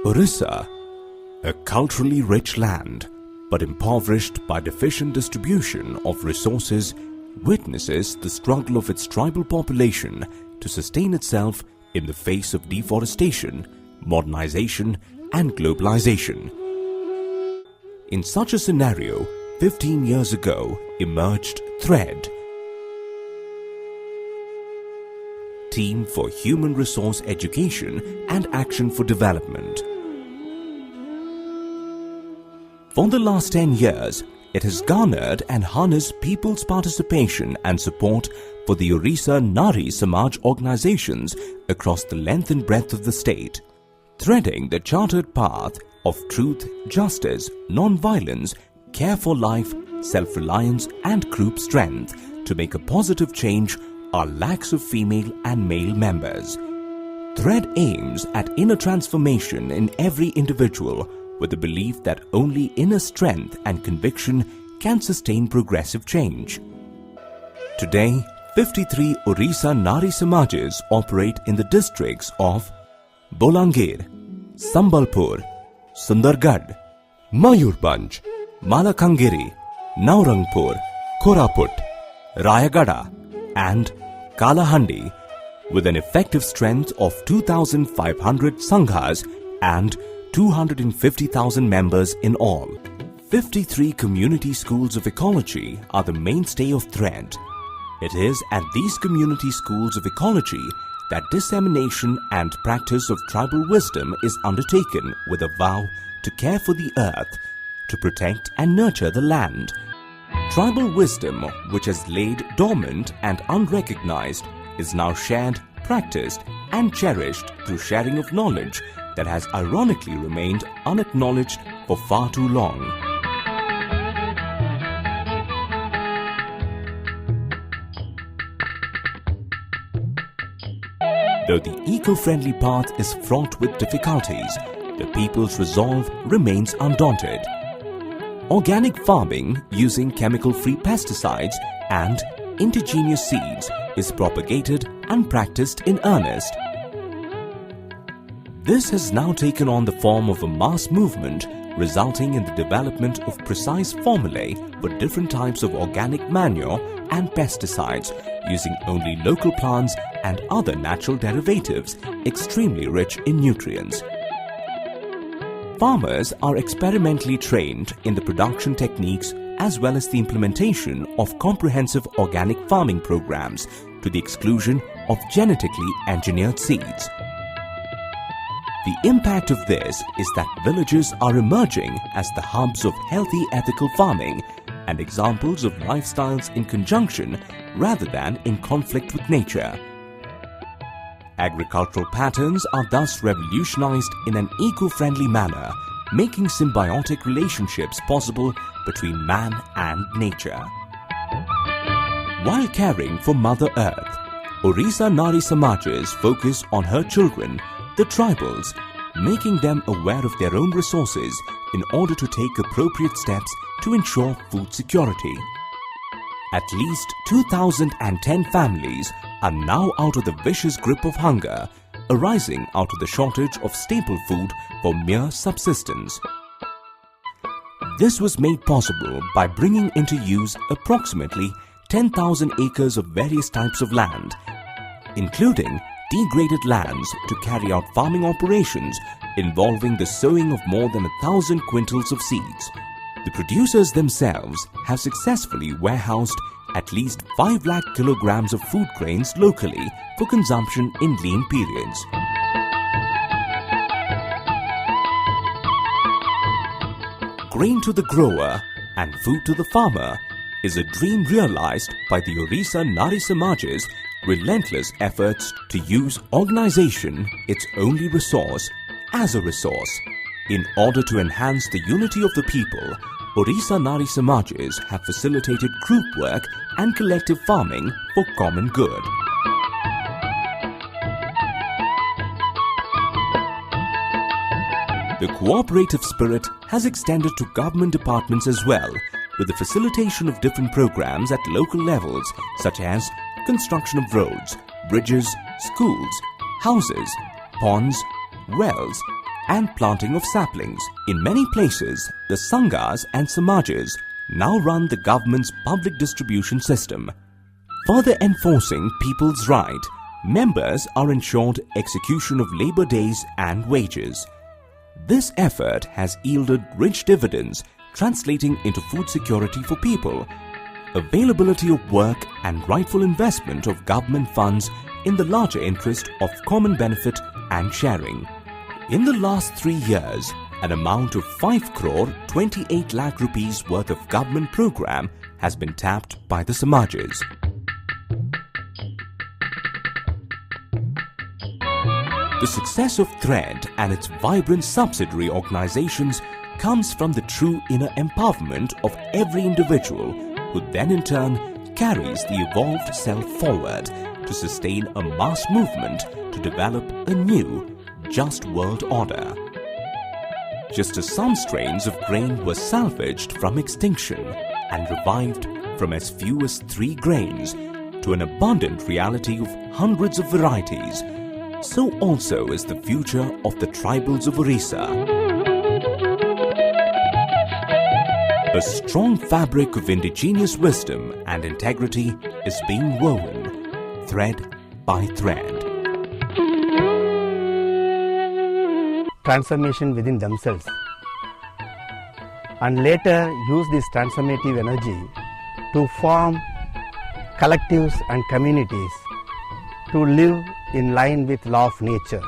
Orissa, a culturally rich land but impoverished by deficient distribution of resources, witnesses the struggle of its tribal population to sustain itself in the face of deforestation, modernization and globalization. In such a scenario, 15 years ago emerged THREAD, Team for Human Resource Education and Action for Development. For the last 10 years, it has garnered and harnessed people's participation and support for the Orissa Nari Samaj organizations across the length and breadth of the state, threading the chartered path of truth, justice, non-violence, care for life, self-reliance and group strength to make a positive change are lakhs of female and male members. THREAD aims at inner transformation in every individual with the belief that only inner strength and conviction can sustain progressive change. Today, 53 Orissa Nari Samajas operate in the districts of Bolangir, Sambalpur, Sundargarh, Mayurbhanj, Malakangiri, Naurangpur, Koraput, Rayagada and Kalahandi, with an effective strength of 2,500 Sanghas and 250,000 members in all. 53 community schools of ecology are the mainstay of THREAD. It is at these community schools of ecology that dissemination and practice of tribal wisdom is undertaken with a vow to care for the earth, to protect and nurture the land. Tribal wisdom, which has laid dormant and unrecognized, is now shared, practiced and cherished through sharing of knowledge that has ironically remained unacknowledged for far too long. Though the eco-friendly path is fraught with difficulties, the people's resolve remains undaunted. Organic farming using chemical-free pesticides and indigenous seeds is propagated and practiced in earnest. This has now taken on the form of a mass movement, resulting in the development of precise formulae for different types of organic manure and pesticides using only local plants and other natural derivatives extremely rich in nutrients. Farmers are experimentally trained in the production techniques as well as the implementation of comprehensive organic farming programs to the exclusion of genetically engineered seeds. The impact of this is that villages are emerging as the hubs of healthy ethical farming and examples of lifestyles in conjunction rather than in conflict with nature. Agricultural patterns are thus revolutionized in an eco-friendly manner, making symbiotic relationships possible between man and nature. While caring for Mother Earth, Orissa Nari Samajas focus on her children, the tribals, making them aware of their own resources in order to take appropriate steps to ensure food security. At least 2,010 families are now out of the vicious grip of hunger, arising out of the shortage of staple food for mere subsistence. This was made possible by bringing into use approximately 10,000 acres of various types of land, including degraded lands to carry out farming operations involving the sowing of more than 1,000 quintals of seeds. The producers themselves have successfully warehoused at least 5 lakh kilograms of food grains locally for consumption in lean periods. Grain to the grower and food to the farmer is a dream realized by the Orissa Nari Samaja's relentless efforts to use organization, its only resource, as a resource. In order to enhance the unity of the people, Orissa Nari Samajas have facilitated group work and collective farming for common good. The cooperative spirit has extended to government departments as well, with the facilitation of different programs at local levels such as construction of roads, bridges, schools, houses, ponds, wells, and planting of saplings. In many places, the Sanghas and Samajas now run the government's public distribution system. Further enforcing people's right, members are ensured execution of labor days and wages. This effort has yielded rich dividends, translating into food security for people, availability of work and rightful investment of government funds in the larger interest of common benefit and sharing. In the last 3 years, an amount of 5 crore 28 lakh rupees worth of government program has been tapped by the Samajas. The success of THREAD and its vibrant subsidiary organizations comes from the true inner empowerment of every individual, who then in turn carries the evolved self forward to sustain a mass movement to develop a new, just world order. Just as some strains of grain were salvaged from extinction and revived from as few as 3 grains to an abundant reality of hundreds of varieties, so also is the future of the tribals of Orissa. A strong fabric of indigenous wisdom and integrity is being woven, thread by thread. Transformation within themselves, and later use this transformative energy to form collectives and communities to live in line with law of nature.